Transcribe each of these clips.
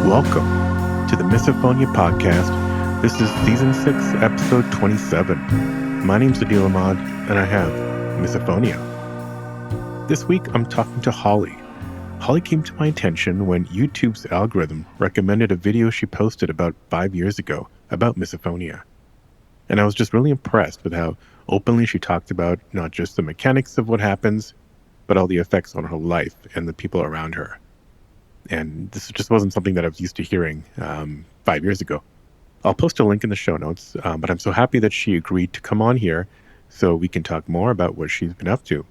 Welcome to the Misophonia podcast. This is season 6, episode 27. My name's Adil Ahmad, and I have Misophonia. This week, I'm talking to Holli. Holli came to my attention when YouTube's algorithm recommended a video she posted about 5 years ago about misophonia. And I was just really impressed with how openly she talked about not just the mechanics of what happens, but all the effects on her life and the people around her. And this just wasn't something that I was used to hearing 5 years ago. I'll post a link in the show notes, but I'm so happy that she agreed to come on here so we can talk more about what she's been up to.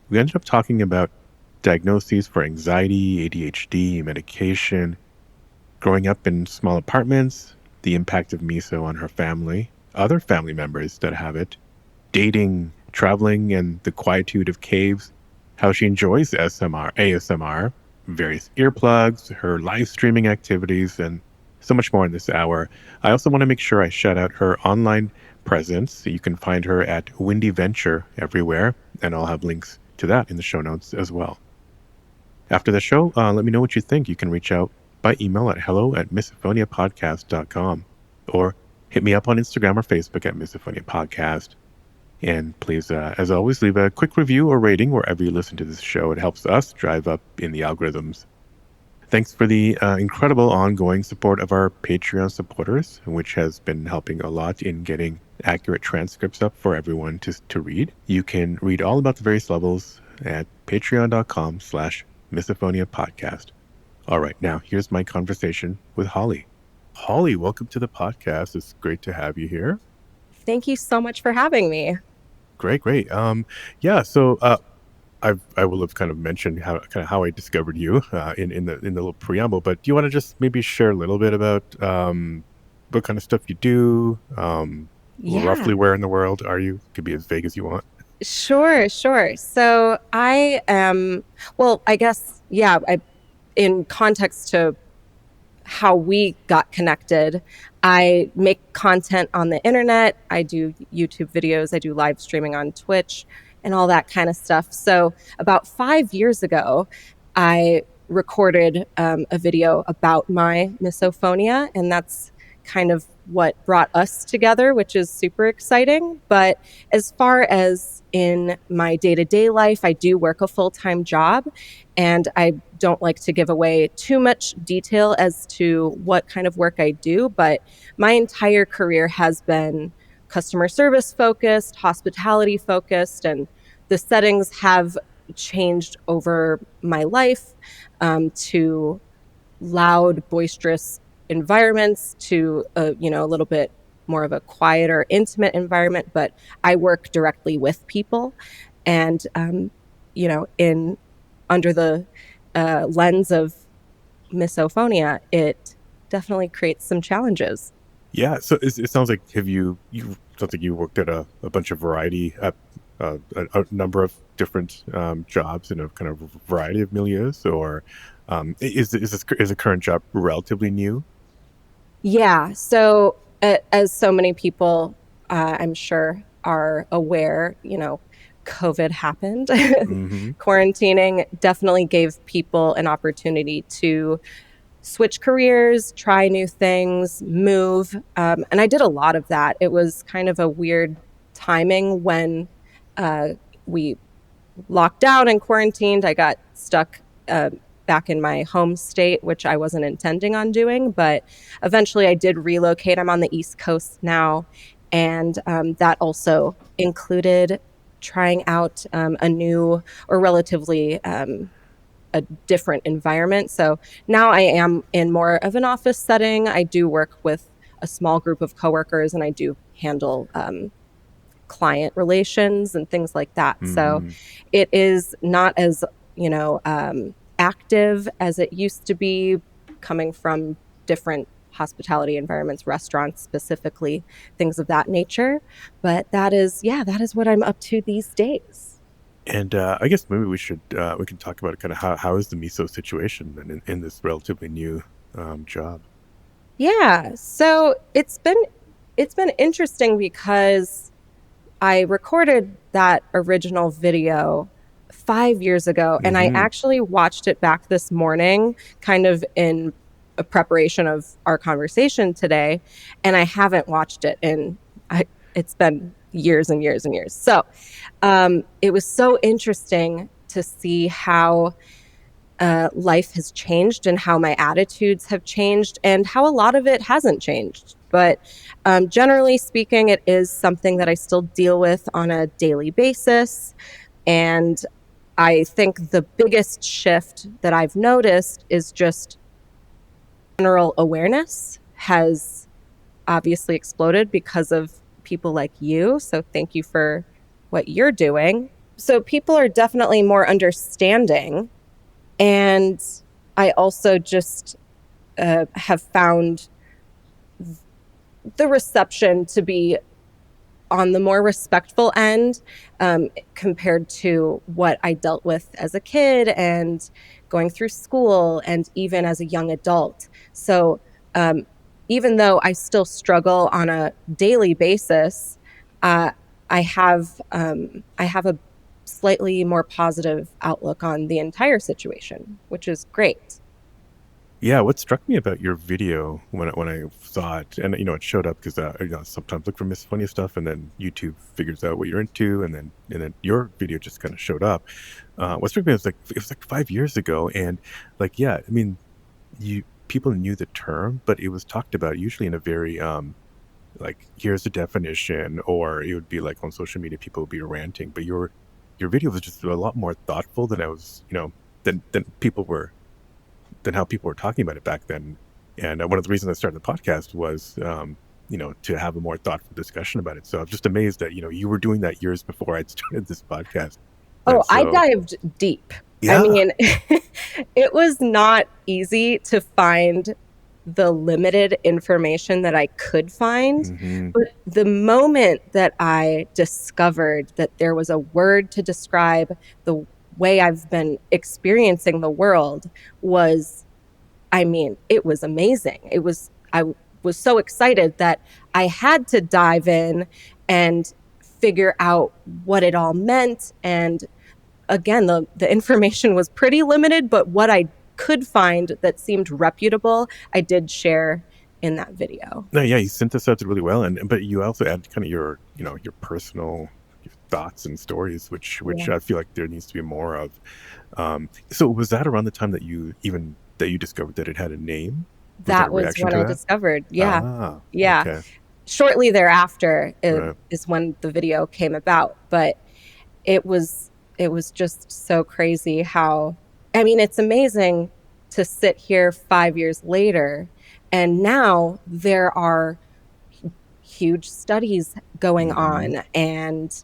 We ended up talking about diagnoses for anxiety, ADHD, medication, growing up in small apartments, the impact of miso on her family, other family members that have it, dating, traveling, and the quietude of caves, how she enjoys ASMR, various earplugs, her live streaming activities, and so much more in this hour. I also want to make sure I shout out her online presence. You can find her at WindyVenture everywhere, and I'll have links to that in the show notes as well. After the show, let me know what you think. You can reach out by email at hello@misophoniapodcast.com or hit me up on Instagram or Facebook at Misophonia Podcast. And please, as always, leave a quick review or rating wherever you listen to this show. It helps us drive up in the algorithms. Thanks for the incredible ongoing support of our Patreon supporters, which has been helping a lot in getting accurate transcripts up for everyone to read. You can read all about the various levels at patreon.com/Misophonia Podcast. All right, now here's my conversation with Holli. Holli, welcome to the podcast. It's great to have you here. Thank you so much for having me. Great. So I will have kind of mentioned how I discovered you in the little preamble, but do you want to just maybe share a little bit about what kind of stuff you do? Roughly where in the world are you? Could be as vague as you want. Sure. So I am, in context to how we got connected, I make content on the internet. I do YouTube videos. I do live streaming on Twitch and all that kind of stuff. So about 5 years ago, I recorded a video about my misophonia, and that's kind of what brought us together, which is super exciting. But as far as in my day-to-day life, I do work a full-time job, and I don't like to give away too much detail as to what kind of work I do, but my entire career has been customer service focused, hospitality focused, and the settings have changed over my life to loud, boisterous environments to a little bit more of a quieter, intimate environment. But I work directly with people, and under the lens of misophonia, it definitely creates some challenges. Yeah, so it sounds like you worked at a bunch of variety at a number of different jobs in a kind of variety of milieus, or is the current job relatively new? Yeah. So as so many people, I'm sure, are aware, COVID happened. Mm-hmm. Quarantining definitely gave people an opportunity to switch careers, try new things, move. And I did a lot of that. It was kind of a weird timing when we locked down and quarantined. I got stuck back in my home state, which I wasn't intending on doing, but eventually I did relocate. I'm on the East Coast now, and that also included trying out a new or relatively a different environment. So now I am in more of an office setting. I do work with a small group of coworkers, and I do handle client relations and things like that. Mm-hmm. So it is not as, active as it used to be, coming from different hospitality environments, restaurants specifically, things of that nature. But that is what I'm up to these days. And I guess maybe we can talk about kind of how is the miso situation in this relatively new job. Yeah, so it's been interesting because I recorded that original video 5 years ago, and I actually watched it back this morning, kind of in a preparation of our conversation today, and I haven't watched it it's been years and years and years. So it was so interesting to see how life has changed and how my attitudes have changed and how a lot of it hasn't changed. But generally speaking, it is something that I still deal with on a daily basis. And I think the biggest shift that I've noticed is just general awareness has obviously exploded because of people like you. So thank you for what you're doing. So people are definitely more understanding. And I also just have found the reception to be on the more respectful end compared to what I dealt with as a kid and going through school and even as a young adult. So even though I still struggle on a daily basis, uh, I have a slightly more positive outlook on the entire situation, which is great. Yeah, what struck me about your video when I saw it, and it showed up because sometimes look for misophonia stuff, and then YouTube figures out what you're into, and then your video just kind of showed up. What struck me was like it was like 5 years ago, and like yeah, I mean, you people knew the term, but it was talked about usually in a very like here's the definition, or it would be like on social media people would be ranting, but your video was just a lot more thoughtful than I was, than people were than how people were talking about it back then. And one of the reasons I started the podcast was, to have a more thoughtful discussion about it. So I'm just amazed that, you were doing that years before I'd started this podcast. Oh, And I so, dived deep. I yeah. mean, it was not easy to find the limited information that I could find. Hmm. But the moment that I discovered that there was a word to describe the way I've been experiencing the world was, I mean, it was amazing. I was so excited that I had to dive in and figure out what it all meant. And again, the information was pretty limited, but what I could find that seemed reputable, I did share in that video. No, yeah, you synthesized it really well, but you also add kind of your personal your thoughts and stories, which Yeah. I feel like there needs to be more of. So was that around the time that you discovered that it had a name? Was that a That was reaction when to I that? discovered. Yeah. Ah, Yeah. okay, Shortly thereafter right. is when the video came about, but it was it was just so crazy how, I mean, it's amazing to sit here 5 years later and now there are huge studies going Hmm. on. And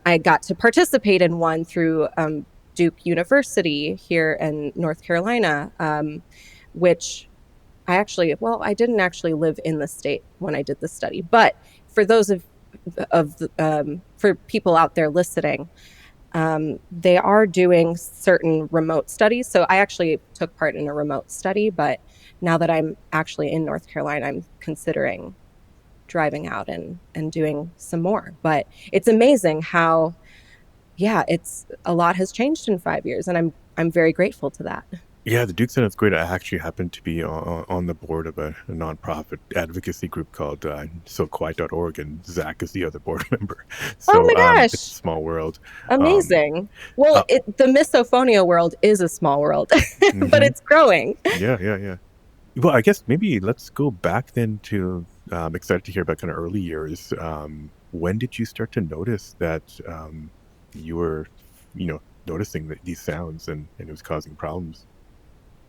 I got to participate in one through Duke University here in North Carolina, which I didn't actually live in the state when I did the study. But for those for people out there listening, they are doing certain remote studies. So I actually took part in a remote study, but now that I'm actually in North Carolina, I'm considering driving out and doing some more. But it's amazing how, yeah, it's a lot has changed in 5 years, and I'm very grateful to that. Yeah, the Duke Senate Great. I actually happen to be on the board of a nonprofit advocacy group called SoQuiet.org, and Zach is the other board member. Oh So my it's a gosh, small world. Um, amazing. Well, uh, the misophonia world is a small world, but hmm. it's growing. Yeah, yeah, yeah. Well, I guess maybe let's go back then to excited to hear about kind of early years. When did you start to notice that you were, noticing these sounds and it was causing problems?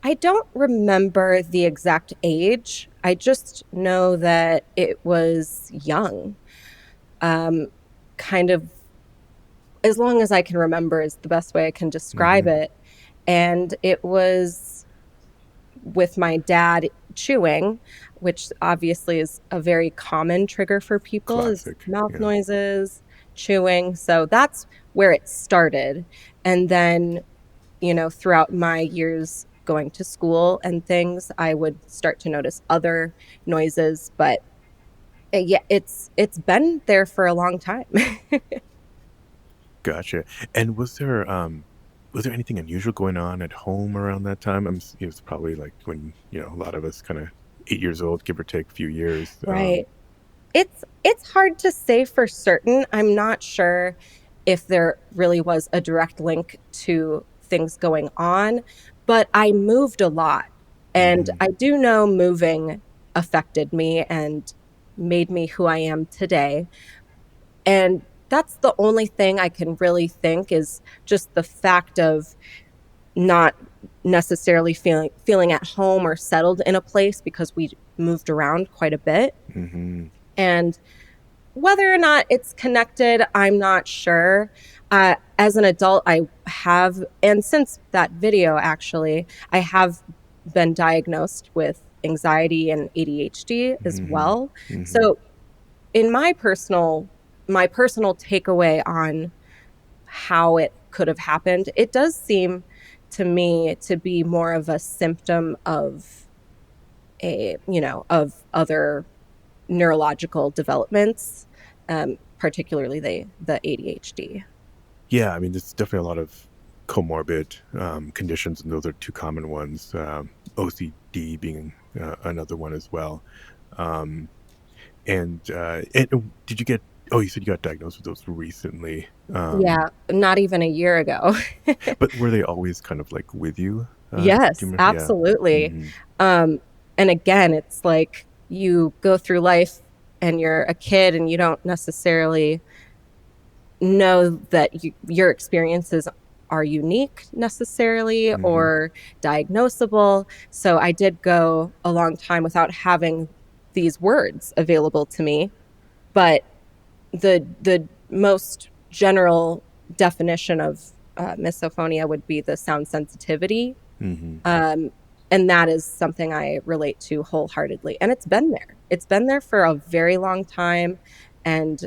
I don't remember the exact age. I just know that it was young. Um, kind of as long as I can remember is the best way I can describe Hmm. it. And it was with my dad chewing, which obviously is a very common trigger for people, is Classic. mouth Yeah. noises, chewing. So that's where it started. And then, throughout my years going to school and things, I would start to notice other noises, but yeah, it's been there for a long time. Gotcha. And was there was there anything unusual going on at home around that time? It was probably like when, a lot of us kind of 8 years old, give or take a few years. Right. It's hard to say for certain. I'm not sure if there really was a direct link to things going on, but I moved a lot. And Mm-hmm. I do know moving affected me and made me who I am today. And that's the only thing I can really think is just the fact of not necessarily feeling at home or settled in a place because we moved around quite a bit. Mm-hmm. And whether or not it's connected, I'm not sure. As an adult, I have, and since that video, actually, I have been diagnosed with anxiety and ADHD as Mm-hmm. well. Mm-hmm. So, in my personal takeaway on how it could have happened, it does seem to me to be more of a symptom of of other neurological developments, particularly the ADHD. Yeah, I mean, there's definitely a lot of comorbid conditions, and those are two common ones. OCD being another one as well. Um, and did you get? Oh, you said you got diagnosed with those recently. Yeah, not even a year ago. But were they always kind of like with you? Do you Yes, remember? Yeah. absolutely. Mm-hmm. Um, and again, it's like you go through life and you're a kid and you don't necessarily know that your experiences are unique necessarily Mm-hmm. or diagnosable. So I did go a long time without having these words available to me. But the most general definition of misophonia would be the sound sensitivity. Mm-hmm. Um, and that is something I relate to wholeheartedly. And it's been there. It's been there for a very long time. And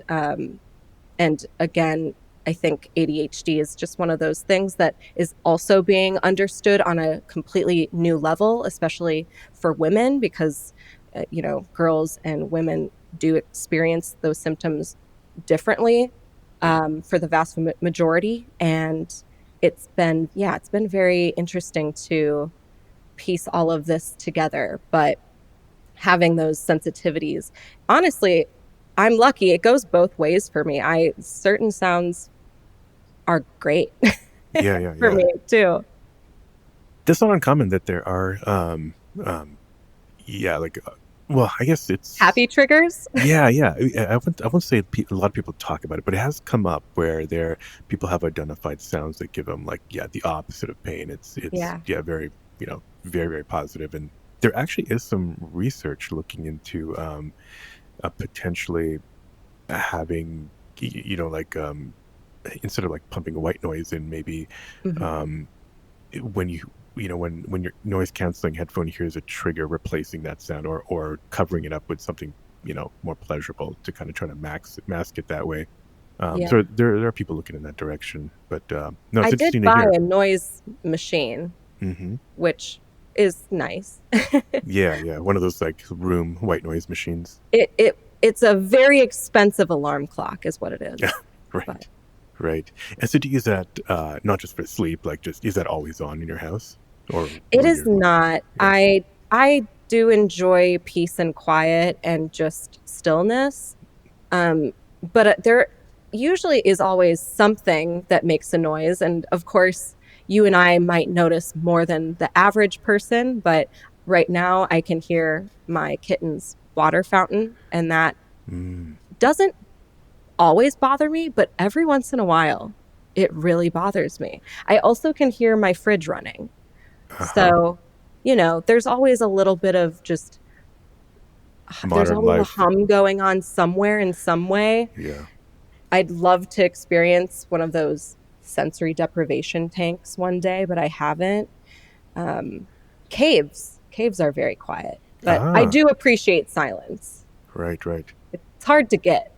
again, I think ADHD is just one of those things that is also being understood on a completely new level, especially for women, because, girls and women do experience those symptoms differently Yeah. for the vast majority. And it's been very interesting to piece all of this together. But having those sensitivities, honestly, I'm lucky. It goes both ways for me. Certain sounds are great Yeah. Yeah. for Yeah. me too. That's not uncommon that there are. Yeah. Like, well, I guess it's. Happy triggers. Yeah, yeah. I won't say a lot of people talk about it, but it has come up where people have identified sounds that give them like, yeah, the opposite of pain. It's Yeah. yeah, very, very, very positive. And there actually is some research looking into potentially having, like instead of like pumping white noise in, maybe Hmm. um when when your noise canceling headphone hears a trigger, replacing that sound or covering it up with something more pleasurable to kind of try to mask it that way. Yeah. So there are people looking in that direction, but no, I it's did interesting to buy hear. a noise machine, Hmm. which is nice. Yeah, yeah, one of those like room white noise machines. It's a very expensive alarm clock, is what it Yeah, is. But right, right. And so do you use that not just for sleep, like just is that always on in your house or it or is your not. yeah. I do enjoy peace and quiet and just stillness. Um, but there usually is always something that makes a noise. And of course, you and I might notice more than the average person. But right now, I can hear my kitten's water fountain, and that Mm, doesn't always bother me, but every once in a while, it really bothers me. I also can hear my fridge running. uh-huh. So, there's always a little bit of just, there's Modern always a life. hum going on somewhere in some way. Yeah. I'd love to experience one of those sensory deprivation tanks one day, but I haven't. Um, caves are very quiet, but I Ah, do appreciate silence. right, right. It's hard to get.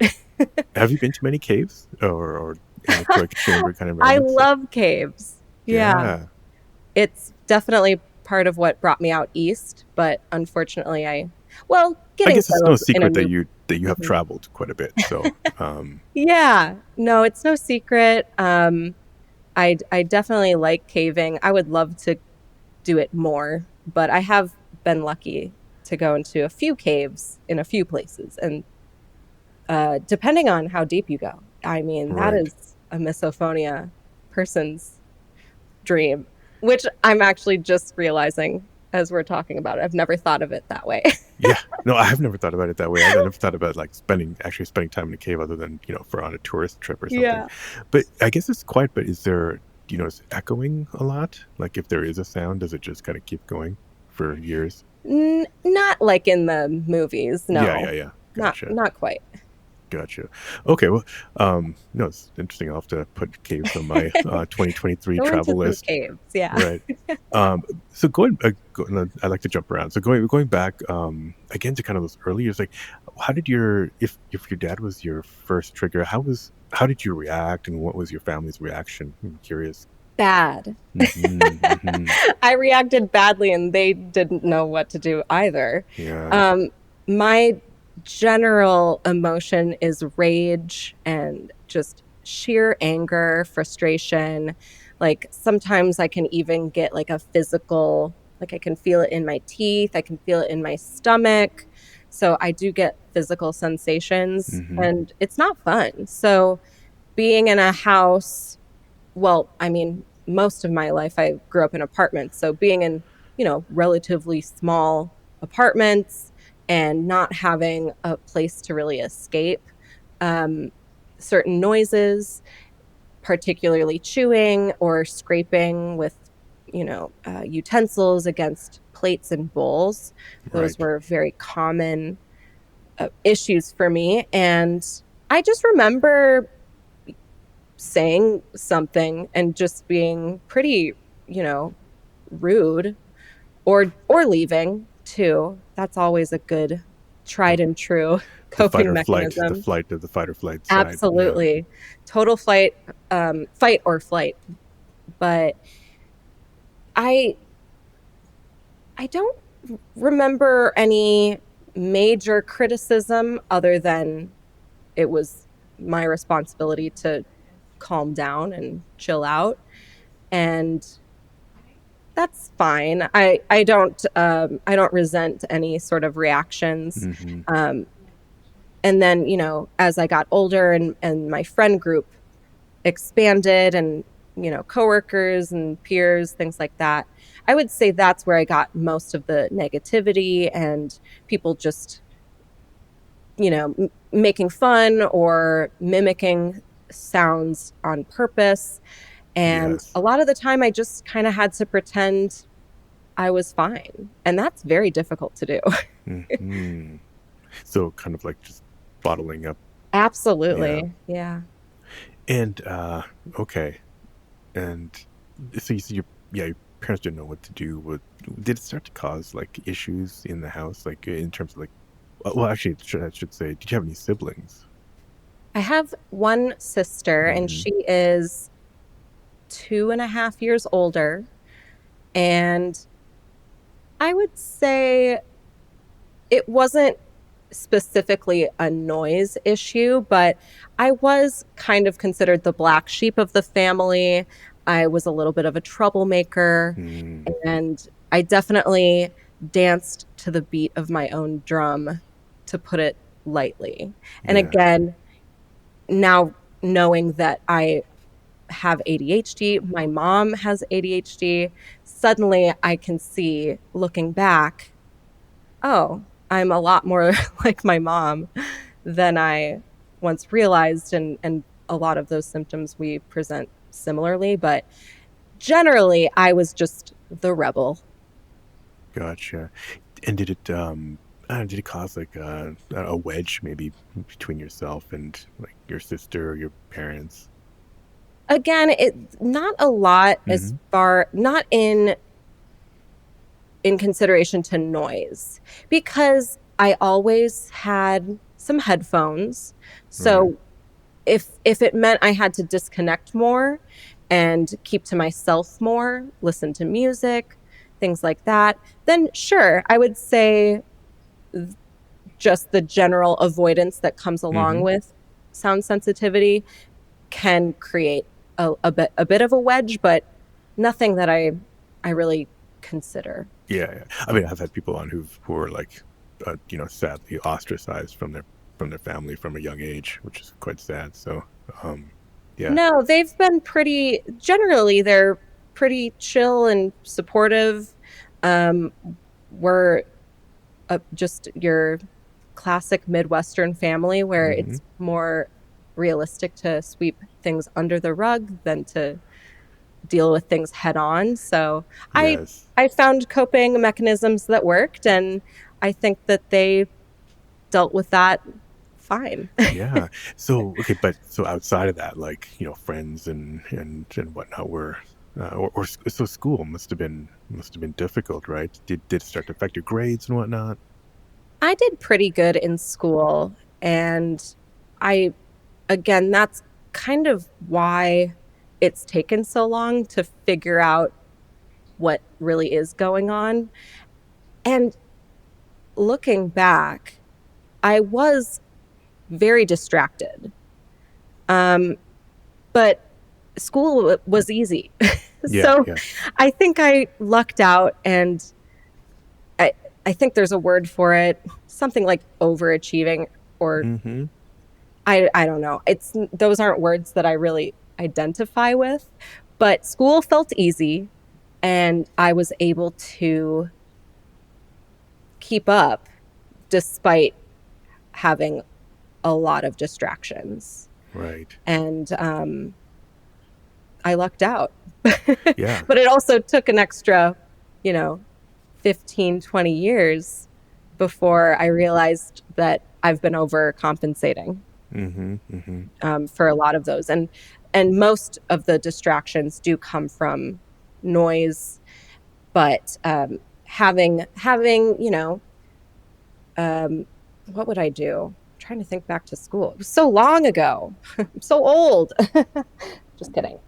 Have you been to many caves or anechoic chamber kind of I environments? love caves. Yeah. Yeah. It's definitely part of what brought me out east, but unfortunately I getting guess it's no settled in a secret that new. you have Mhm. traveled quite a bit. So, Yeah, no, it's no secret. I definitely like caving. I would love to do it more, but I have been lucky to go into a few caves in a few places. And depending on how deep you go, I mean, that Right. is a misophonia person's dream, which I'm actually just realizing as we're talking about it. I've never thought of it that way. Yeah. No, I have never thought about it that way. I've never thought about like actually spending time in a cave other than, for on a tourist trip or something. Yeah. But I guess it's quiet, but is there, is echoing a lot? Like if there is a sound, does it just kind of keep going for years? Not like in the movies, Yeah, no. yeah, yeah. Not Gotcha. not quite. Gotcha. Okay, well, no, it's interesting. I'll have to put caves on my 2023 Go into travel some list. caves, yeah. Right. So I like to jump around. So going back again to kind of those early years, like, how did if your dad was your first trigger, how did you react, and what was your family's reaction? I'm curious. Bad. Hmm. I reacted badly and they didn't know what to do either. Yeah. My general emotion is rage and just sheer anger, frustration. Like sometimes I can even get like a physical, like I can feel it in my teeth, I can feel it in my stomach. So I do get physical sensations Hmm. and it's not fun. So being in a house, well, I mean, most of my life I grew up in apartments. So being in, relatively small apartments and not having a place to really escape um, certain noises, particularly chewing or scraping with, utensils against plates and bowls. Those Right. were very common issues for me. And I just remember saying something and just being pretty, rude or leaving too. That's always a good tried and true The fight coping or flight, mechanism. the fight or flight side. Yeah. Absolutely. Total fight or flight. But I I don't remember any major criticism other than it was my responsibility to calm down and chill out. And that's fine. I don't resent any sort of reactions. Hmm. Um, and then, as I got older and my friend group expanded and, coworkers and peers, things like that, I would say that's where I got most of the negativity and people just, making fun or mimicking sounds on purpose. And Yes. a lot of the time I just kind of had to pretend I was fine. And that's very difficult to do. Hmm. So kind of like just bottling up. Yeah. Absolutely. Yeah. And okay. And so you see your parents didn't know what to do. Did it start to cause like issues in the house, like in terms of like? Well, actually, I should say, did you have any siblings? I have one sister, and Hmm. she is 2.5 years older. And I would say it wasn't specifically a noise issue, but I was kind of considered the black sheep of the family. I was a little bit of a troublemaker, Mm, and I definitely danced to the beat of my own drum, to put it lightly. And yeah. again, now knowing that I have ADHD, my mom has ADHD, suddenly I can see looking back, oh, I'm a lot more like my mom than I once realized. And a lot of those symptoms we present similarly. But generally, I was just the rebel. Gotcha. And did it cause like a wedge maybe between yourself and like your sister or your parents? Again, it not a lot as Hmm. far not in consideration to noise because I always had some headphones. Right. So if it meant I had to disconnect more and keep to myself more, listen to music, things like that, then sure, I would say just the general avoidance that comes along Hmm. with sound sensitivity can create a bit of a wedge, but nothing that I really consider. Yeah. I mean, I've had people on who are like, sadly ostracized from their family from a young age, which is quite sad. So, yeah. No, they've been pretty, generally, they're pretty chill and supportive. Um, we're just your classic Midwestern family where Hmm. it's more realistic to sweep things under the rug than to deal with things head on. So I Yes. I found coping mechanisms that worked, and I think that they dealt with that fine. Yeah. So okay, but so outside of that, like friends and whatnot were, so school must have been difficult, right? Did it start to affect your grades and whatnot? I did pretty good in school, and I again, that's kind of why it's taken so long to figure out what really is going on. And looking back, I was very distracted. Um, but school was easy. Yeah, So yeah. I think I lucked out, and I I think there's a word for it, something like overachieving, or Mm-hmm. I don't know. It's those aren't words that I really identify with, but school felt easy, and I was able to keep up despite having a lot of distractions. Right. And I lucked out. Yeah. But it also took an extra, you know, 15, 20 years before I realized that I've been overcompensating Mm-hmm. Mm-hmm. for a lot of those. And most of the distractions do come from noise, but having, um, what would I do? I'm trying to think back to school. It was so long ago. I'm so old. Just kidding.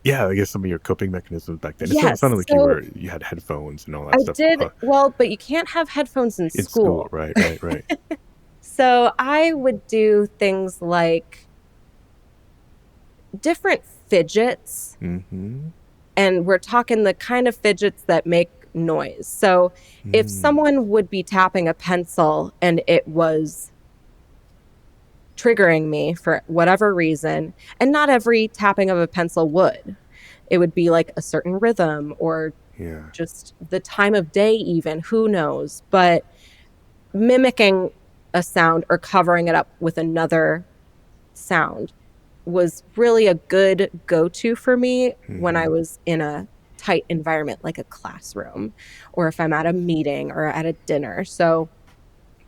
Yeah, I guess some of your coping mechanisms back then. It sounded Yes. like So you had headphones and all I that stuff did well, but you can't have headphones in in school. school. Right, right, right. So I would do things like different fidgets, Mm-hmm. and we're talking the kind of fidgets that make noise. So if Mm. someone would be tapping a pencil and it was triggering me for whatever reason, and not every tapping of a pencil would, it would be like a certain rhythm or Yeah. just the time of day, even, who knows? But mimicking a sound or covering it up with another sound was really a good go-to for me when I Mm-hmm. was in a tight environment like a classroom, or if I'm at a meeting or at a dinner. So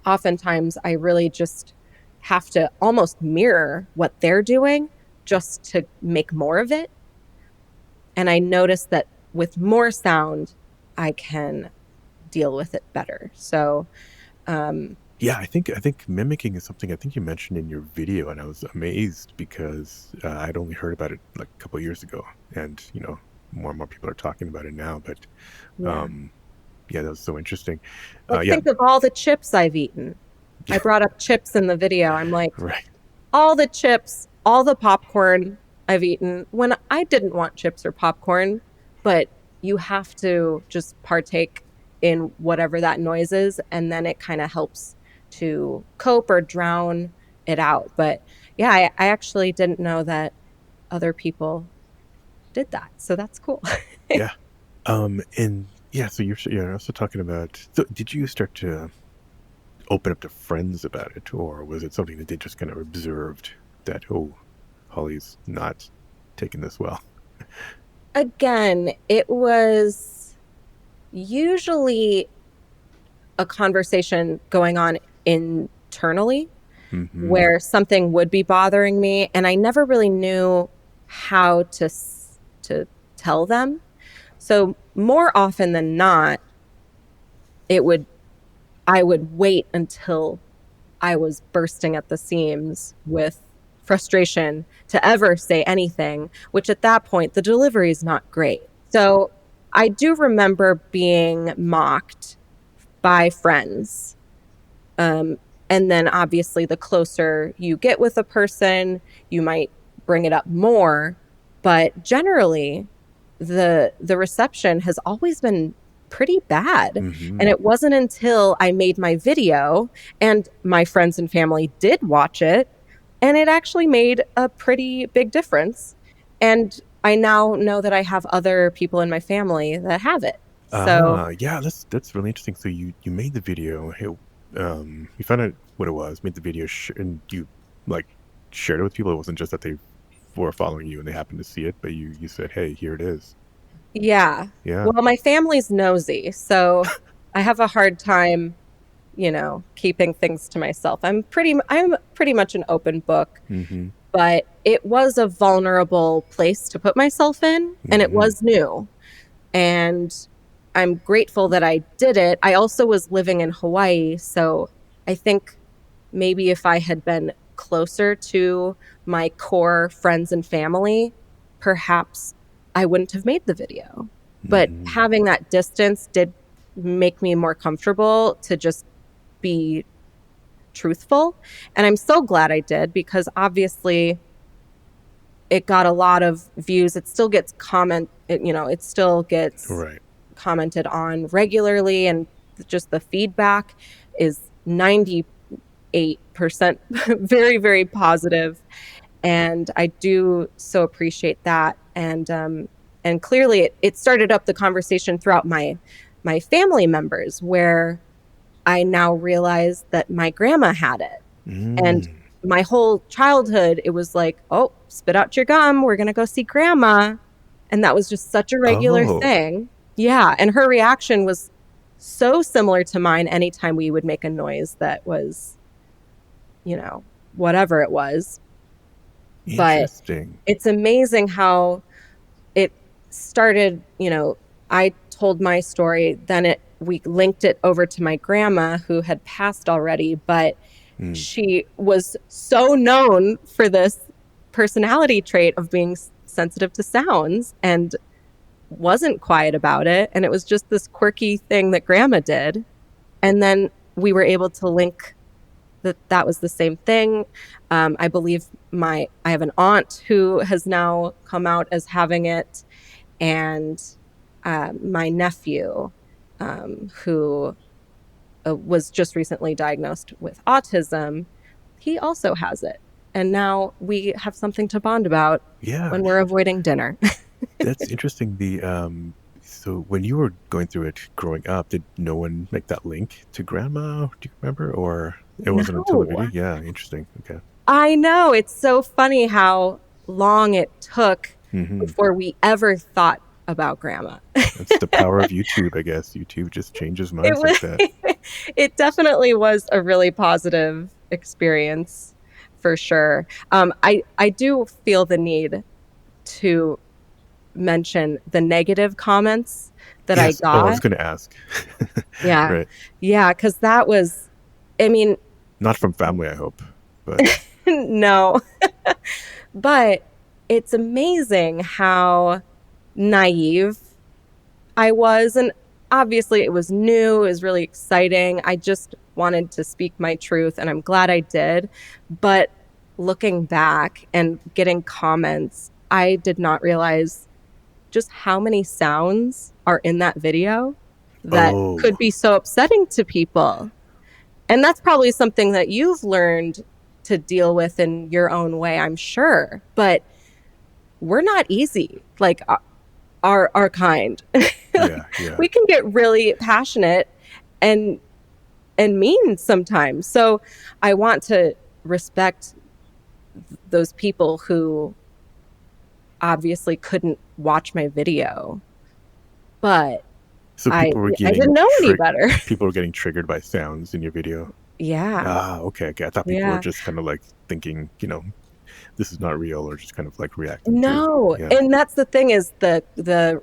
oftentimes I really just have to almost mirror what they're doing just to make more of it. And I noticed that with more sound, I can deal with it better. So, um, Yeah, I think mimicking is something I think you mentioned in your video, and I was amazed because I'd only heard about it like a couple of years ago, and more and more people are talking about it now. But yeah. um, yeah, that was so interesting. Like, Yeah, think of all the chips I've eaten. I yeah, brought up chips in the video. I'm like, right. all the chips, all the popcorn I've eaten when I didn't want chips or popcorn, but you have to just partake in whatever that noise is, and then it kind of helps to cope or drown it out. But yeah, I actually didn't know that other people did that. So that's cool. Yeah, and yeah, so you're also talking about. So, did you start to open up to friends about it, or was it something that they just kind of observed that Holly's not taking this well? Again, it was usually a conversation going on internally Mm-hmm. where something would be bothering me, and I never really knew how to tell them. So more often than not, it would I would wait until I was bursting at the seams with frustration to ever say anything, which at that point the delivery is not great. So I do remember being mocked by friends. Um, and then obviously, the closer you get with a person, you might bring it up more. But generally, the reception has always been pretty bad. And it wasn't until I made my video and my friends and family did watch it, and it actually made a pretty big difference. And I now know that I have other people in my family that have it. So Yeah, that's really interesting. So you made the video, you found out what it was, made the video, and you like shared it with people. It wasn't just that they were following you and they happened to see it, but you said, "Hey, here it is." yeah. Yeah. Well, my family's nosy, so I have a hard time, keeping things to myself. I'm pretty much an open book, Mm-hmm. but it was a vulnerable place to put myself in, and it Mm-hmm. was new. And I'm grateful that I did it. I also was living in Hawaii, so I think maybe if I had been closer to my core friends and family, perhaps I wouldn't have made the video. But Mm-hmm. having that distance did make me more comfortable to just be truthful. And I'm so glad I did, because obviously it got a lot of views. It still gets it still gets Right. commented on regularly, and just the feedback is 98% very, very positive. And I do so appreciate that. And clearly it started up the conversation throughout my family members, where I now realize that my grandma had it. And Mm. my whole childhood, it was like, oh, spit out your gum. We're going to go see grandma. And that was just such a regular Oh, thing. Yeah. And her reaction was so similar to mine anytime we would make a noise that was, whatever it was. But interesting. it's amazing how it started. I told my story, then we linked it over to my grandma, who had passed already, but Mm. she was so known for this personality trait of being sensitive to sounds, and wasn't quiet about it. And it was just this quirky thing that grandma did. And then we were able to link that was the same thing. I believe I have an aunt who has now come out as having it, and my nephew, who was just recently diagnosed with autism, he also has it. And now we have something to bond about Yeah, when we're avoiding dinner. that's interesting. So when you were going through it growing up, did no one make that link to grandma? Do you remember? Or it wasn't until the No, video? Yeah, interesting. Okay. I know. It's so funny how long it took Mm-hmm. before we ever thought about grandma. That's the power of YouTube, I guess. YouTube just changes It minds like that. was, it definitely was a really positive experience, for sure. I do feel the need to mention the negative comments that I Yes. Oh, I got. was going to ask. Yeah. Right. Yeah. Cause that was, I mean, Not from family, I hope. But no, but it's amazing how naive I was. And obviously it was new. It was really exciting. I just wanted to speak my truth, and I'm glad I did. But looking back and getting comments, I did not realize just how many sounds are in that video that could oh, be so upsetting to people. And that's probably something that you've learned to deal with in your own way, I'm sure. But we're not easy, like our kind. yeah, yeah. We can get really passionate and mean sometimes. So I want to respect those people who obviously couldn't watch my video, but So I people were I getting didn't know any better. people were getting triggered by sounds in your video. Yeah. Ah, okay, okay. I thought people were Yeah. just kind of like thinking, this is not real, or just kind of like reacting to. No. Yeah. And that's the thing, is the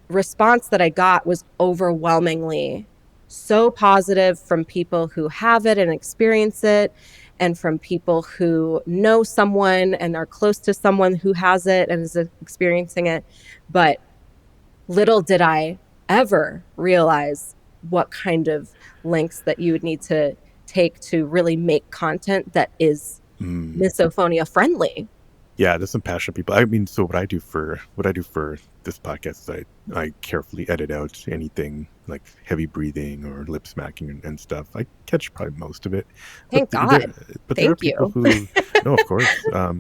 response that I got was overwhelmingly so positive, from people who have it and experience it, and from people who know someone and are close to someone who has it and is experiencing it. But little did I ever realize what kind of lengths that you would need to take to really make content that is Mm. misophonia friendly. Yeah, there's some passionate people. I mean, so what I do for this podcast is I carefully edit out anything like heavy breathing or lip smacking and stuff. I catch probably most of it, but Thank God. there are Thank people you. who no, of course,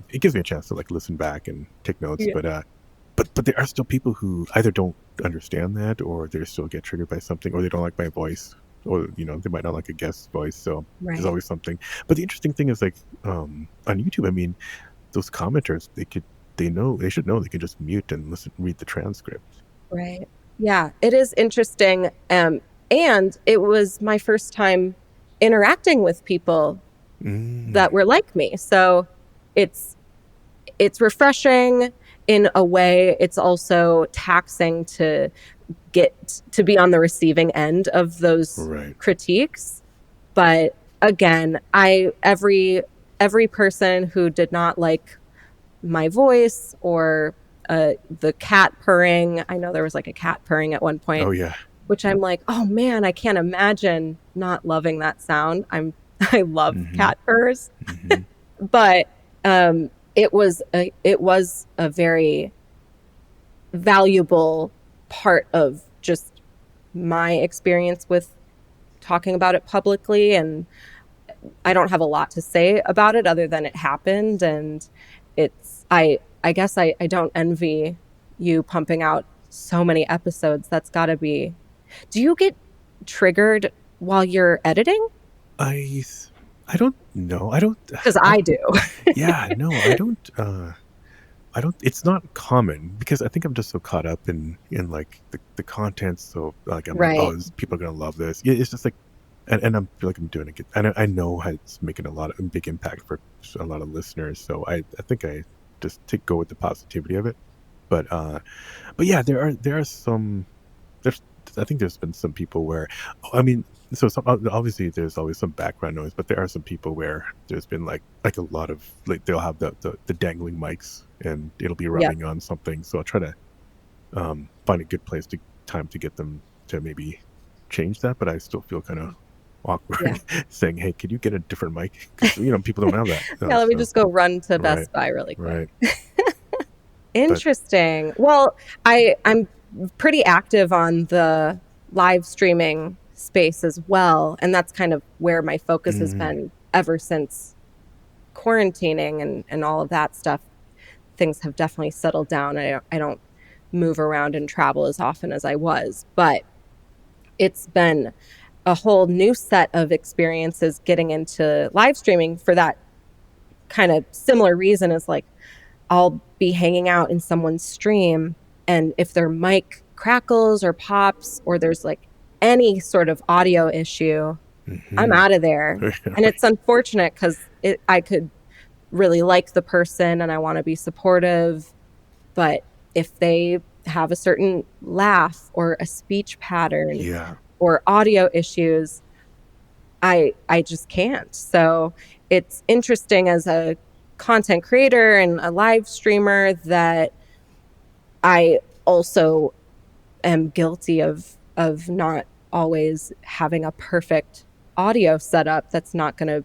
it gives me a chance to like listen back and take notes. Yeah. But there are still people who either don't understand that, or they still get triggered by something, or they don't like my voice, or they might not like a guest's voice. So there's Right. always something. But the interesting thing is like on YouTube, I mean, those commenters, they should know they can just mute and read the transcript. Right. Yeah, it is interesting. And it was my first time interacting with people that Mm, were like me. So it's it's refreshing in a way. It's also taxing to get to be on the receiving end of those right. critiques. But again, I every person who did not like my voice or the cat purring. I know there was like a cat purring at one Oh point, yeah. which I'm like, oh man, I can't imagine not loving that sound. I love Mm-hmm. cat purrs, Mm-hmm. but it was a very valuable part of just my experience with talking about it publicly. And I don't have a lot to say about it other than it happened. And I guess I don't envy you pumping out so many episodes. That's got to be. Do you get triggered while you're editing? I I don't know. I don't. Because I I do. Yeah. No. I don't. I don't. It's not common because I think I'm just so caught up in like the content. So like I'm like, Right. oh, people are gonna love this. Yeah, it's just like, and I feel like I'm doing it. And I know how it's making a big impact for a lot of listeners. So I think I just go with the positivity of it. But yeah, there are some. There's I think there's been some people where, I mean, so obviously there's always some background noise, but there are some people where there's been like a lot of like they'll have the dangling mics and it'll be Yeah. rubbing on something. So I'll try to find a good time to get them to maybe change that, but I still feel kind of Yeah. awkward saying, "Hey, could you get a different mic?" Because people don't have that. Yeah. Let me So just go run to right, Best Buy really quick. right, but Interesting. Well, I'm pretty active on the live streaming space as well, and that's kind of where my focus has mm, been ever since quarantining and all of that stuff. Things have definitely settled down. I don't move around and travel as often as I was, but it's been a whole new set of experiences getting into live streaming for that kind of similar reason as like I'll be hanging out in someone's stream, and if their mic crackles or pops or there's like any sort of audio issue, I'm mm-hmm. out of there. And it's unfortunate because I could really like the person and I want to be supportive, but if they have a certain laugh or a speech pattern Yeah, or audio issues, I just can't. So it's interesting as a content creator and a live streamer that I also am guilty of not always having a perfect audio setup that's not going to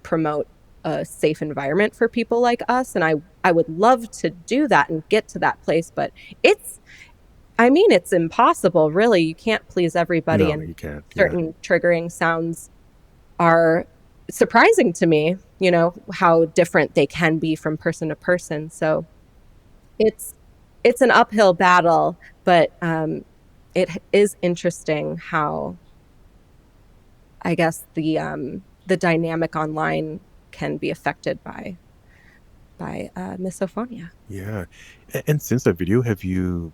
promote a safe environment for people like us. And I would love to do that and get to that place, but it's it's impossible, really. You can't please everybody, no, and you can't. Yeah. certain triggering sounds are surprising to me, how different they can be from person to person. So it's it's an uphill battle, but it is interesting how I guess the dynamic online can be affected by misophonia. Yeah. And since that video, have you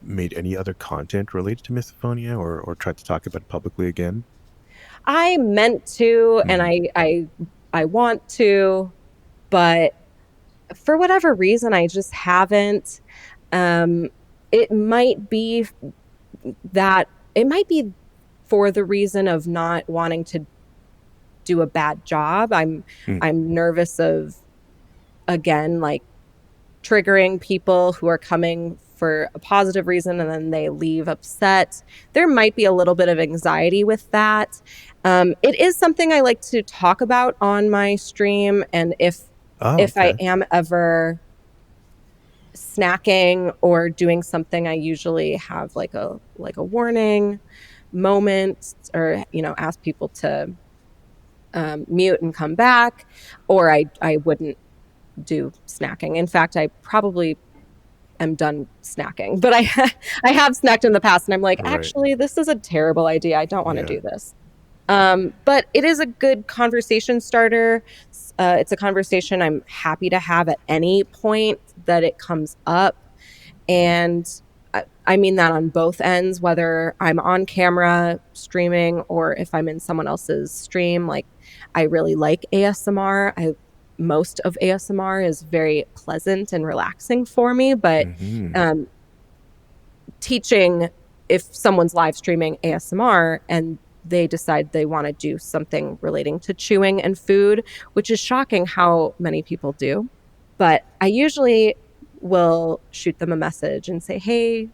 made any other content related to misophonia or tried to talk about it publicly again? I meant to, and Mm, I want to, but for whatever reason, I just haven't. Um, it might be it might be for the reason of not wanting to do a bad job. mm, I'm nervous of, again, like triggering people who are coming for a positive reason and then they leave upset. There might be a little bit of anxiety with that. It is something I like to talk about on my stream, and if Oh, If I okay. am ever snacking or doing something, I usually have like a warning moment, or ask people to mute and come back, or I wouldn't do snacking. In fact, I probably am done snacking, but I have snacked in the past, and I'm like, Right. actually, this is a terrible idea. I don't want to Yeah. do this. But it is a good conversation starter. It's a conversation I'm happy to have at any point that it comes up. And I mean that on both ends, whether I'm on camera streaming or if I'm in someone else's stream. Like, I really like ASMR. Most of ASMR is very pleasant and relaxing for me, but Hmm. um, teaching, if someone's live streaming ASMR and they decide they want to do something relating to chewing and food, which is shocking how many people do. But I usually will shoot them a message and say, hey,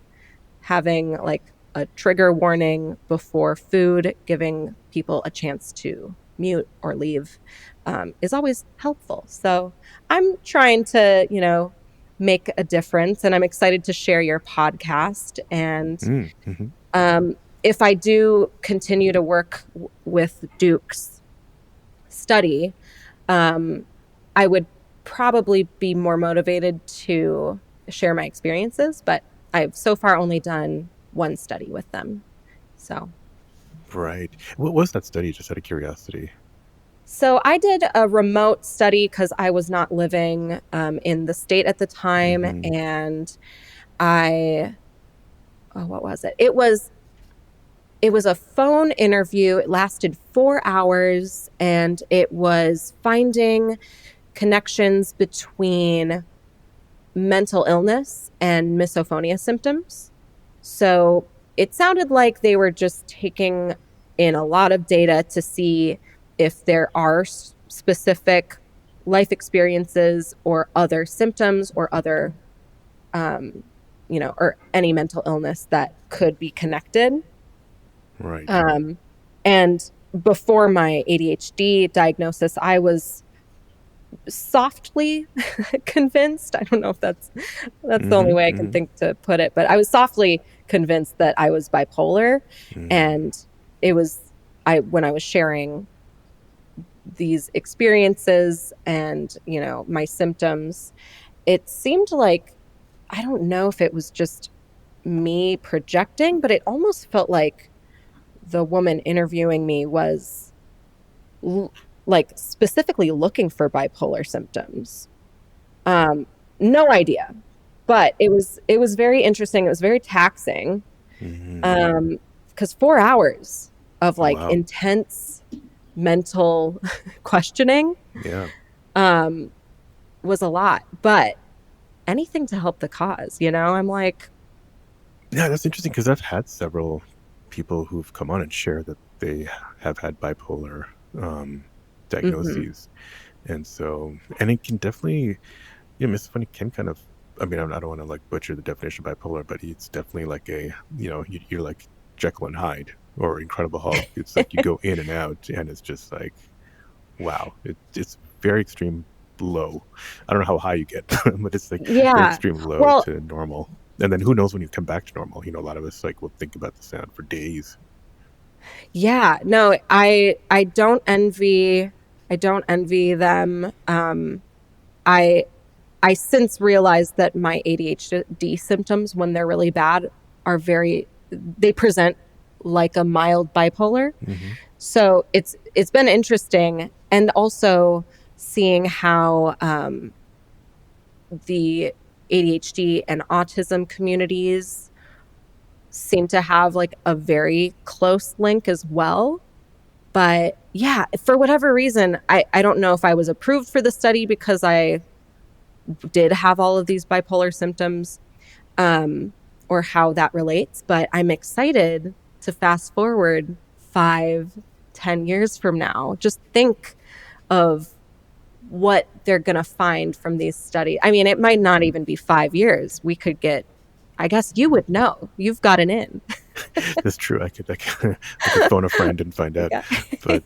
having like a trigger warning before food, giving people a chance to mute or leave, is always helpful. So I'm trying to, make a difference, and I'm excited to share your podcast. And Mm-hmm. if I do continue to work with Duke's study, um, I would probably be more motivated to share my experiences, but I've so far only done one study with them. So, Right. What was that study, just out of curiosity? so I did a remote study because I was not living in the state at the time, Mm-hmm. and I, oh, what was it? It was a phone interview. It lasted 4 hours, and it was finding connections between mental illness and misophonia symptoms. So it sounded like they were just taking in a lot of data to see if there are specific life experiences or other symptoms or other, um, or any mental illness that could be connected. Right. Um, and before my ADHD diagnosis, I was softly convinced. I don't know if that's the only Mm-hmm. way I can Mm-hmm. think to put it, but I was softly convinced that I was bipolar. Mm. And it was, when I was sharing these experiences and, my symptoms, it seemed like, I don't know if it was just me projecting, but it almost felt like the woman interviewing me was l- like specifically looking for bipolar symptoms. Um, no idea, but it was very interesting. It was very taxing. Mm-hmm. Because 4 hours of like Wow. intense mental questioning Yeah. um, was a lot. But anything to help the cause, I'm like, Yeah, that's interesting because I've had several people who've come on and share that they have had bipolar um, mm-hmm, diagnoses, and so and it can definitely, misophonia can kind of. I mean, I don't want to like butcher the definition of bipolar, but it's definitely like you're like Jekyll and Hyde or Incredible Hulk. It's like you go in and out, and it's just like wow, it's very extreme low. I don't know how high you get, but it's like very yeah. extreme low Well, to normal. And then who knows when you come back to normal? A lot of us like will think about the sound for days. yeah, no, I don't envy them. I I since realized that my ADHD symptoms, when they're really bad, they present like a mild bipolar. Hmm. So it's been interesting, and also seeing how the ADHD and autism communities seem to have like a very close link as well. But yeah, for whatever reason, I don't know if I was approved for the study because I did have all of these bipolar symptoms, um, or how that relates. But I'm excited to fast forward 5, 10 years from now. Just think of what they're going to find from these studies. I mean, it might not even be 5 years. I guess you would know. You've got an in. That's true. I could I could phone a friend and find out. Yeah. But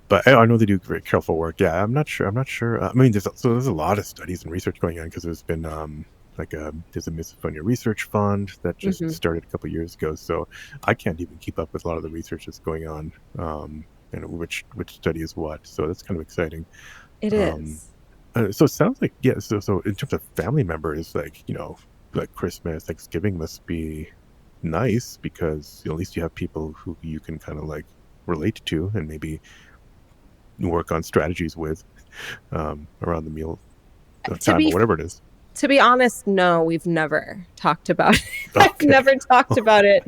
But I know they do very careful work. Yeah, I'm not sure. I mean, there's a lot of studies and research going on because there's been there's a Misophonia research fund that just Hmm. started a couple of years ago. So I can't even keep up with a lot of the research that's going on, and which study is what. So that's kind of exciting. It Um, is. so it sounds like, yeah. So in terms of family members, like like Christmas, Thanksgiving must be nice because at least you have people who you can kind of like relate to and maybe work on strategies with around the meal To time or be whatever it is. to be honest, no, we've never talked about it. I've Okay, never talked about it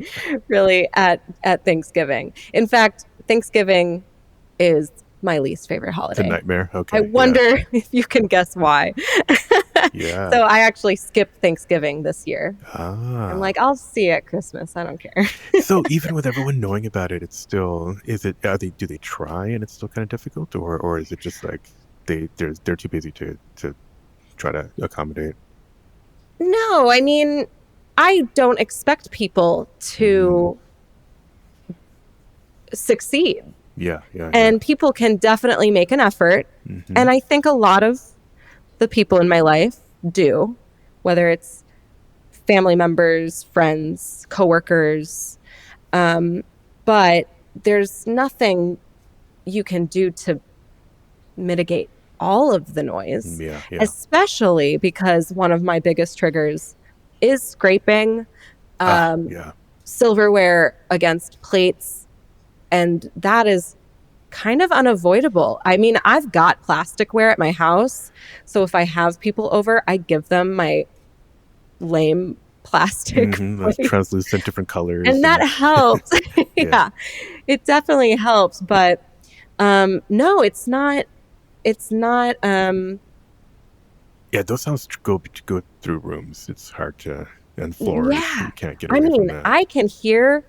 really at Thanksgiving. In fact, Thanksgiving is my least favorite it's a holiday. nightmare. I Okay, yeah, wonder if you can guess why. yeah. So I actually skipped Thanksgiving this year. I'm Ah, like, I'll see you at Christmas. I don't care. so even with everyone knowing about it, it's still do they try and it's still kind of difficult, or is it just like they're too busy to try to accommodate? No, I mean, I don't expect people Mm, to succeed. yeah, yeah, yeah. And people can definitely make an effort. Hmm. And I think a lot of the people in my life do, whether it's family members, friends, coworkers. Um, but there's nothing you can do to mitigate all of the noise, Yeah, yeah. especially because one of my biggest triggers is scraping Ah, um, yeah. silverware against plates. And that is kind of unavoidable. I mean, I've got plasticware at my house. So if I have people over, I give them my lame plastic That's plate. translucent, different colors, And that and helps. yeah, Yeah, it definitely helps. But no, it's not yeah. Those sounds go through rooms. It's hard to and floors. yeah. You can't get I away from mean, that. I can hear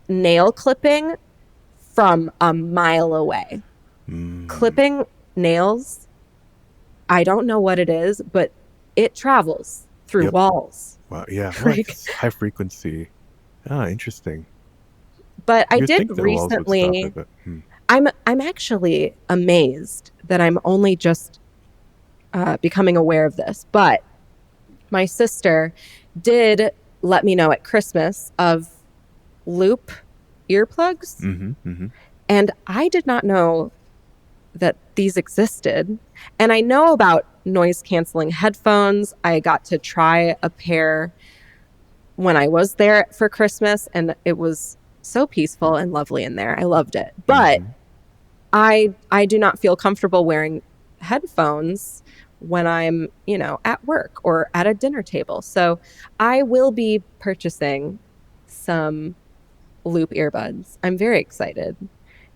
nail clipping from a mile away. Mm, Clipping nails, I don't know what it is, but it travels through yep. walls. Wow. Yeah. Well, I Like, guess high frequency. Ah, interesting. but I You'd did think the walls would stop it, recently. but I'm actually amazed that I'm only just becoming aware of this. But my sister did let me know at Christmas of loop earplugs, mm-hmm. and I did not know that these existed. And I know about noise canceling headphones. I got to try a pair when I was there for Christmas, and it was so peaceful and lovely in there. I loved it. But Mm-hmm. I do not feel comfortable wearing headphones when I'm, at work or at a dinner table. So I will be purchasing some loop earbuds. I'm very excited.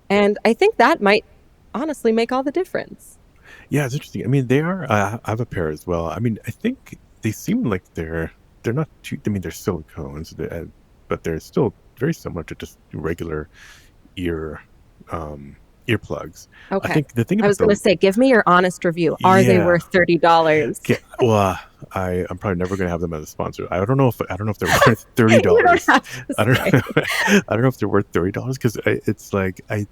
And I think that might honestly make all the difference. Yeah, it's interesting. I mean, they are. I have a pair as well. I mean, I think they seem like they're not too. I mean, they're silicones, but they're still very similar to just regular ear um, earplugs. I Okay. think the thing I about was going to the say, give me your honest review. Are they yeah. worth $30? Okay, well, I'm probably never going to have them as a sponsor. I don't know if they're worth You don't $30. have to I don't say. I don't know if they're worth $30 because it's like I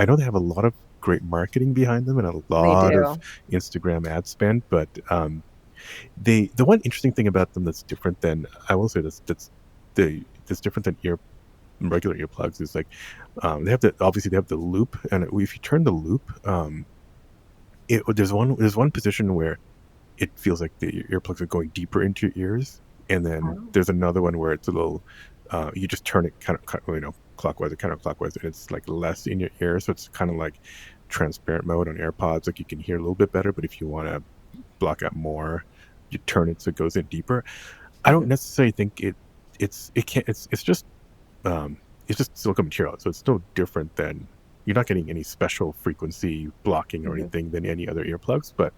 know they have a lot of great marketing behind them and a They lot of do. Instagram ad spend, but the one interesting thing about them that's different than I will say that's different than regular earplugs is like they have obviously they have the loop, and if you turn the loop, there's one position where it feels like the earplugs are going deeper into your ears, and then Oh. there's another one where it's a little you just turn it kind of clockwise or counterclockwise, and it's like less in your ear, so it's kind of like transparent mode on AirPods, like you can hear a little bit better, but if you want to block out more, you turn it so it goes in deeper. I don't Mhm. necessarily think it can't it's just silicone material, so it's still different than you're not getting any special frequency blocking or Mhm. anything than any other earplugs. But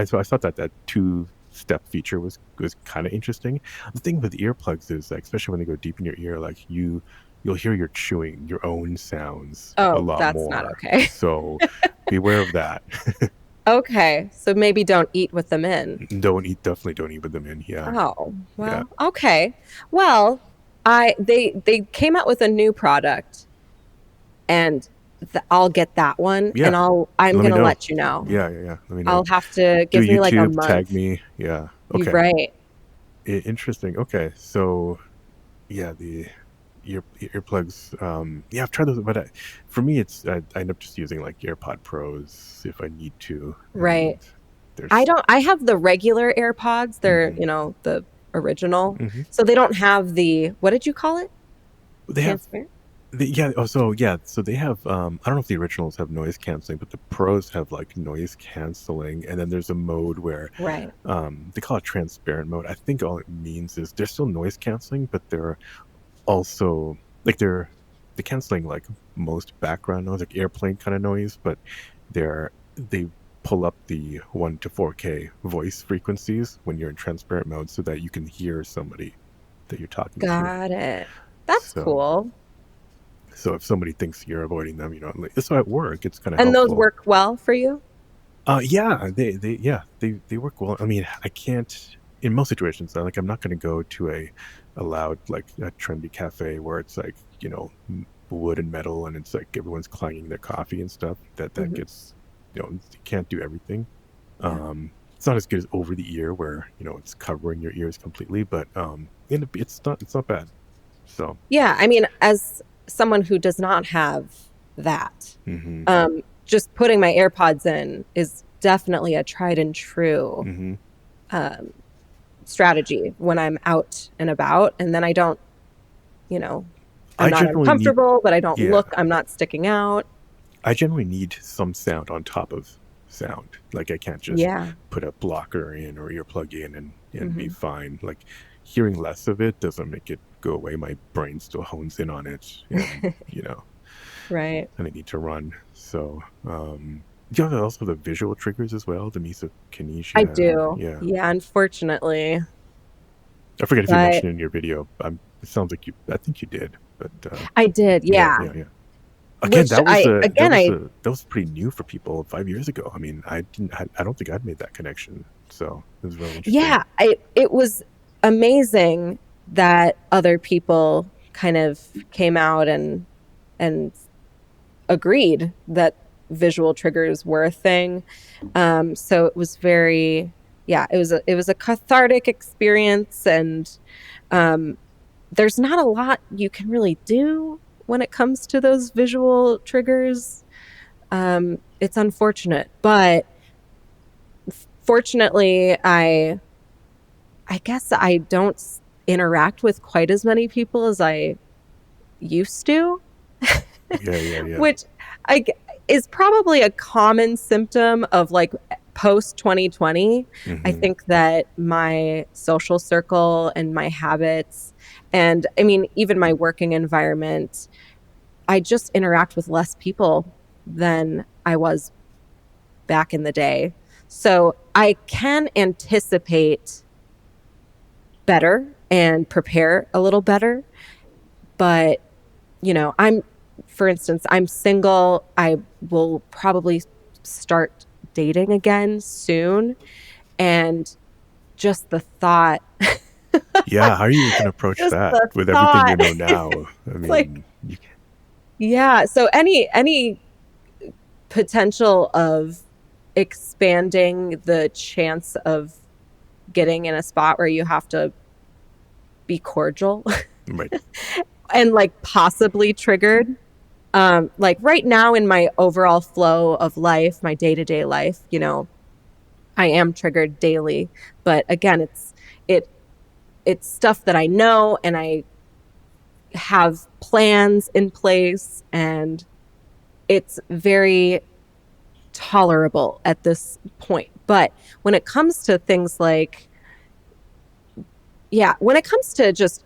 so I thought that two-step feature was kind of interesting. The thing with earplugs is like, especially when they go deep in your ear, like you'll hear your chewing your own sounds a Oh, lot that's not more. okay. So beware of that. Okay. So maybe don't eat with them in. Definitely don't eat with them in. Yeah, Oh, yeah. well, okay. Well, they came out with a new product, and I'll get that one, Yeah, and I'm let me gonna know. let you know. Yeah. Let me know. I'll have to Do give me like a YouTube, month. tag me. Yeah. You're Okay. right. Interesting. Okay. So yeah, the earplugs. Yeah, I've tried those, but for me, I end up just using like AirPod Pros if I need to, Right. and there's. I have the regular AirPods. They're, Hmm. the original. Hmm. So they don't have the, what did you call it? They have. Transparent? Yeah. Oh, so yeah. So they have. I don't know if the originals have noise canceling, but the Pros have like noise canceling, and then there's a mode where Right. they call it transparent mode. I think all it means is they're still noise canceling, but they're also like they're canceling like most background noise, like airplane kind of noise, but they pull up the 1 to 4K voice frequencies when you're in transparent mode so that you can hear somebody that you're talking to. Got it. That's So cool. so if somebody thinks you're avoiding them, like, so at work it's kind of And those helpful. work well for you? Yeah, they work well. I mean, I can't in most situations. Like, I'm not going to go to a loud like a trendy cafe where it's like wood and metal, and it's like everyone's clanging their coffee and stuff. That Hmm. gets you can't do everything. Yeah. It's not as good as over the ear where it's covering your ears completely, but it's not bad. So. Yeah. I mean, as someone who does not have that, Hmm. just putting my AirPods in is definitely a tried and true Hmm. um, strategy when I'm out and about. And then I don't, you know, I'm I not generally need uncomfortable, but I don't Yeah. look, I'm not sticking out. I generally need some sound on top of sound. Like, I can't just Yeah. put a blocker in or earplug in and be Hmm. fine. Like, hearing less of it doesn't make it go away. My brain still hones in on it, and Right. and I need to run. So, you have also the visual triggers as well, the I misokinesia. do. Yeah, Yeah, unfortunately. I forget if you But mentioned it in your video. It sounds like I think you did, but I did. yeah, Yeah. yeah, yeah. Again, Which I, again, that was pretty new for people 5 years ago. I mean, I don't think I'd made that connection, so it was really interesting. yeah, it was amazing that other people kind of came out and agreed that visual triggers were a thing. So it was very, yeah, it was a cathartic experience, and um, there's not a lot you can really do when it comes to those visual triggers. It's unfortunate, but fortunately, I guess I don't interact with quite as many people as I used to, Yeah. which I is probably a common symptom of like post 2020. I Hmm. think that my social circle and my habits, and I mean, even my working environment, I just interact with less people than I was back in the day. So I can anticipate better and prepare a little better. But, for instance, I'm single. I will probably start dating again soon. And just the thought, Yeah, how are you going to approach just that the with everything you thought, know now? I it's like, mean, yeah. So any potential of expanding the chance of getting in a spot where you have to be cordial right. and like possibly triggered. Like right now in my overall flow of life, my day-to-day life, I am triggered daily. But again, it it's stuff that I know, and I have plans in place, and it's very tolerable at this point. But when it comes to things like, yeah, when it comes to just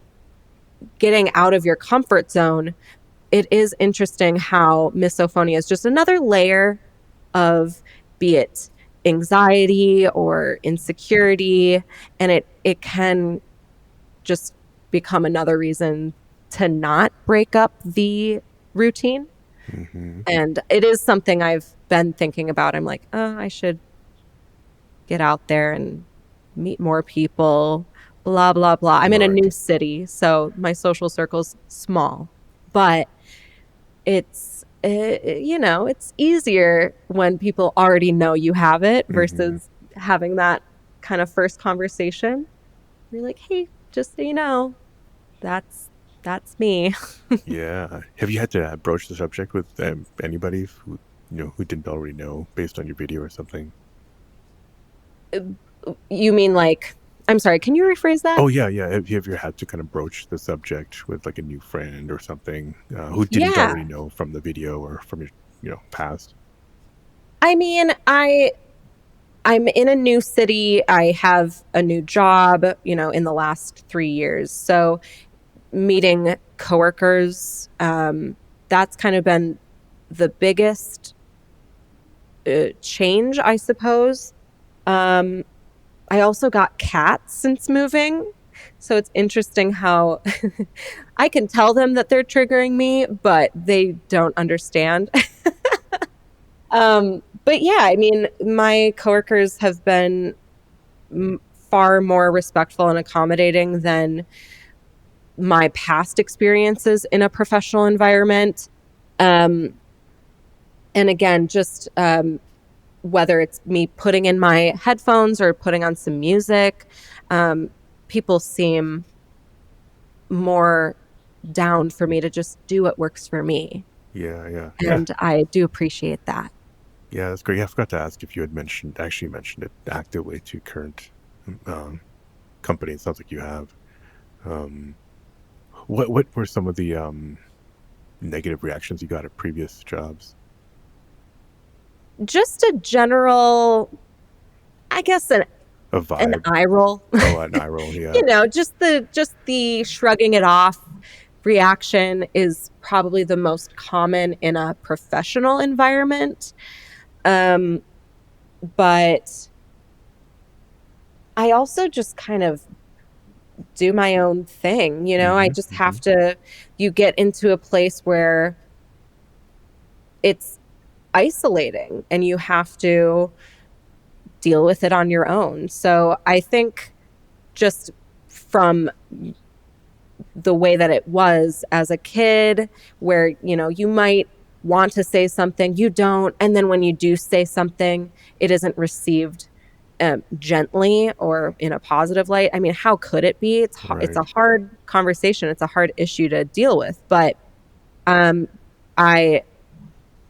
getting out of your comfort zone, it is interesting how misophonia is just another layer of, be it anxiety or insecurity, and it can just become another reason to not break up the routine. Hmm. And it is something I've been thinking about. I'm like, oh, I should get out there and meet more people, blah, blah, blah. I'm in a Right. new city, so my social circle's small, but it's it's easier when people already know you have it Mm-hmm. versus having that kind of first conversation. You're like, hey, just so you know, that's that's me. Yeah. Have you had to broach the subject with anybody who who didn't already know based on your video or something? You mean like, I'm sorry, can you rephrase that? Oh yeah, yeah. Have you ever had to kind of broach the subject with like a new friend or something who didn't Yeah. already know from the video or from your past? I mean, I'm in a new city. I have a new job, in the last 3 years. So meeting coworkers, that's kind of been the biggest change, I suppose. Um, I also got cats since moving. So it's interesting how I can tell them that they're triggering me, but they don't understand. But yeah, I mean, my coworkers have been far more respectful and accommodating than my past experiences in a professional environment. Um, and again, just whether it's me putting in my headphones or putting on some music, um, people seem more down for me to just do what works for me. Yeah, yeah, yeah, And I do appreciate that. yeah. That's great. Yeah, I forgot to ask if you had actually mentioned it actively to current um, company. It sounds like you have. Um, what were some of the negative reactions you got at previous jobs? Just a general, I guess, A an vibe? eye roll. Oh, an eye roll. Yeah, Just the shrugging it off reaction is probably the most common in a professional environment. Um, but I also just kind of do my own thing, I mm-hmm, just mm-hmm. have to, you get into a place where it's isolating and you have to deal with it on your own. So I think just from the way that it was as a kid, where, you might want to say something, you don't. And then when you do say something, it isn't received gently or in a positive light. I mean, how could it be? It's Right. a hard conversation. It's a hard issue to deal with. But um, I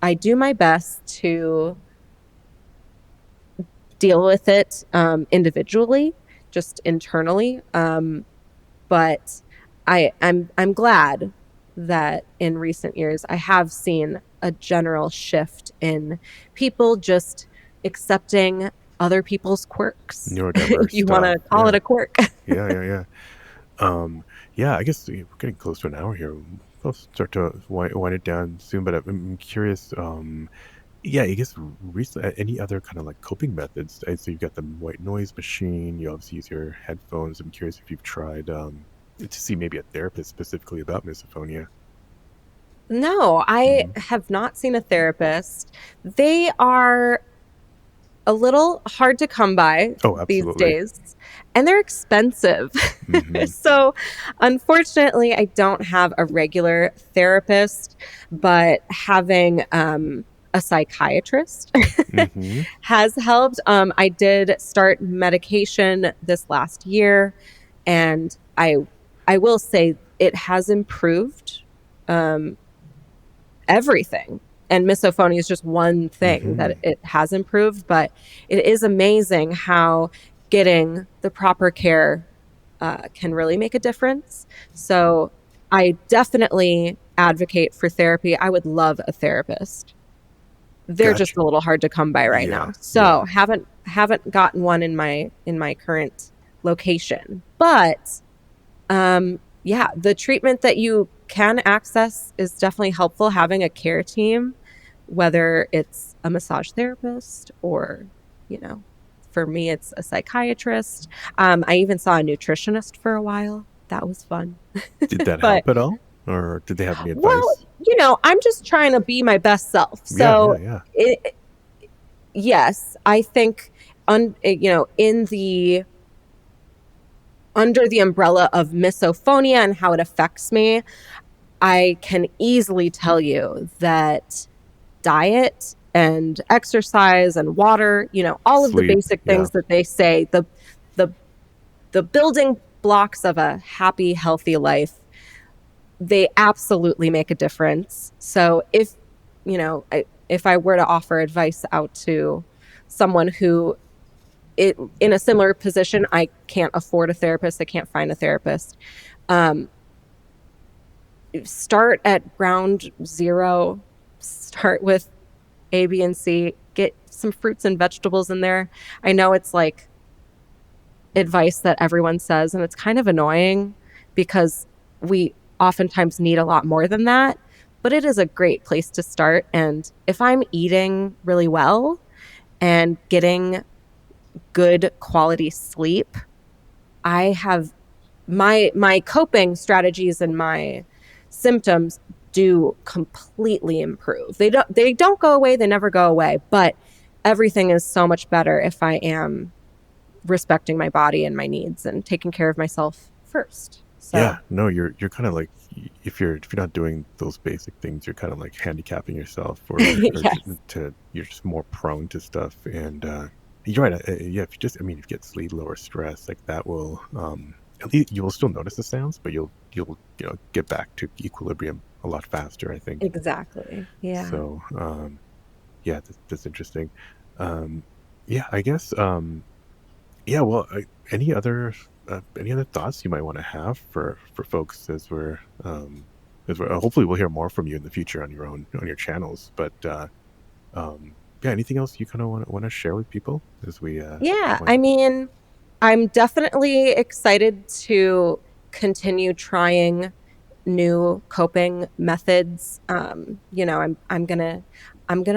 I do my best to deal with it individually, just internally. But I'm glad that in recent years I have seen a general shift in people just accepting other people's quirks, if Neurodiverse you want stuff. to call it Yeah, a quirk. yeah, yeah, yeah. Yeah, I guess we're getting close to an hour here. We'll start to wind it down soon, but I'm curious. Yeah, I guess recently, any other kind of like coping methods? So you've got the white noise machine. You obviously use your headphones. I'm curious if you've tried to see maybe a therapist specifically about misophonia. No, I Hmm. have not seen a therapist. They are a little hard to come by Oh, these absolutely. days, and they're expensive. Hmm. So, unfortunately, I don't have a regular therapist, but having a psychiatrist Hmm. has helped. I did start medication this last year, and I will say it has improved um, everything. And misophonia is just one thing Hmm. that it has improved, but it is amazing how getting the proper care can really make a difference. So I definitely advocate for therapy. I would love a therapist. They're just Gotcha. a little hard to come by right Yeah, now. So yeah. haven't gotten one in my current location. But yeah, the treatment that you can access is definitely helpful. Having a care team, whether it's a massage therapist or, you know, for me, it's a psychiatrist. I even saw a nutritionist for a while. That was fun. Did that But, help at all, or did they have any well, advice? I'm just trying to be my best self. Yeah, So, yeah, yeah. yes, I think, in the under the umbrella of misophonia and how it affects me, I can easily tell you that diet and exercise and water, all of the Sleep. basic Yeah. things that they say, the the building blocks of a happy, healthy life, they absolutely make a difference. So if I were to offer advice out to someone who in a similar position, I can't afford a therapist, I can't find a therapist. Um, Start at ground zero, start with A, B, and C, get some fruits and vegetables in there. I know it's like advice that everyone says, and it's kind of annoying because we oftentimes need a lot more than that, but it is a great place to start. And if I'm eating really well and getting good quality sleep, I have my coping strategies and my symptoms do completely improve. They don't go away, they never go away, but everything is so much better if I am respecting my body and my needs and taking care of myself first. So Yeah, no, you're kind of like, if you're not doing those basic things, you're kind of like handicapping yourself, or yes, you're just more prone to stuff. And you're right. Yeah, if you just, I mean, if you get sleep, lower stress, like that will, at least you will still notice the sounds, but you'll get back to equilibrium a lot faster, I think. exactly. Yeah. So yeah, that's interesting. Um, yeah, I guess. Yeah, well, any other thoughts you might want to have for folks as we're hopefully we'll hear more from you in the future on your channels. But yeah, anything else you kind of want to share with people as we Yeah, wind I up? mean, I'm definitely excited to continue trying new coping methods. I'm gonna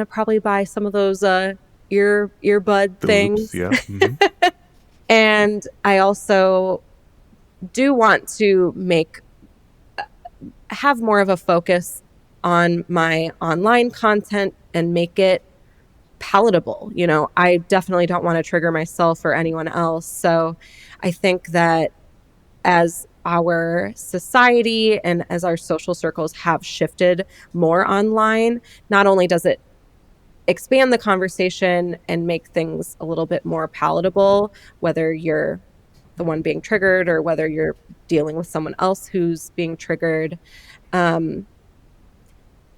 probably buy some of those earbud The loops, things. yeah. Hmm. And I also do want to have more of a focus on my online content and make it palatable. I definitely don't want to trigger myself or anyone else. So I think that as our society and as our social circles have shifted more online, not only does it expand the conversation and make things a little bit more palatable, whether you're the one being triggered or whether you're dealing with someone else who's being triggered. Um,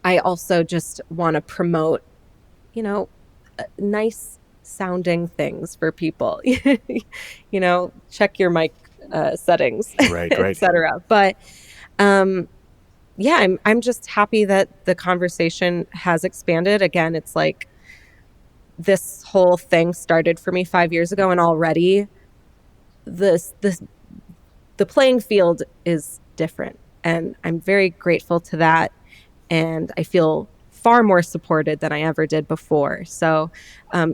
I also just want to promote, nice sounding things for people. Check your mic settings, Right, right. etc. But yeah, I'm just happy that the conversation has expanded. Again, it's like this whole thing started for me 5 years ago, and already this the playing field is different, and I'm very grateful to that. And I feel far more supported than I ever did before. So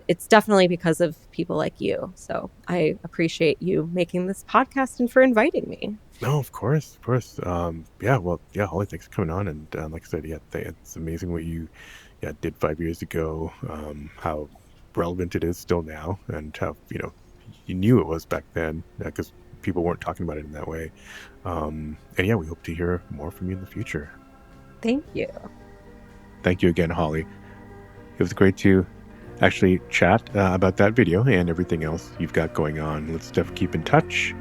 it's definitely because of people like you. So I appreciate you making this podcast and for inviting me. No, of course, of course. Yeah, well, yeah, Holly, thanks for coming on. And like I said, yeah, it's amazing what you did 5 years ago. How relevant it is still now, and how you knew it was back then because people weren't talking about it in that way. And yeah, we hope to hear more from you in the future. Thank you. Thank you again, Holly. It was great to actually chat about that video and everything else you've got going on. Let's definitely keep in touch.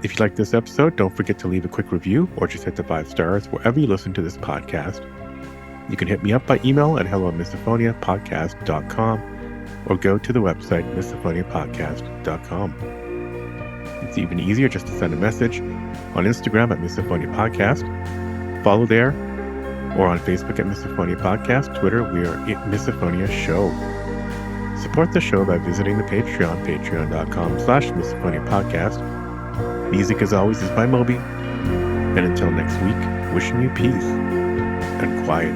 If you like this episode, don't forget to leave a quick review or just hit the 5 stars wherever you listen to this podcast. You can hit me up by email at hello@misophoniapodcast.com or go to the website misophoniapodcast.com. It's even easier just to send a message on Instagram at Misophonia Podcast. Follow there, or on Facebook at Misophonia Podcast. Twitter, we are at Misophonia Show. Support the show by visiting the Patreon, patreon.com/Misophonia Podcast. Music, as always, is by Moby. And until next week, wishing you peace and quiet.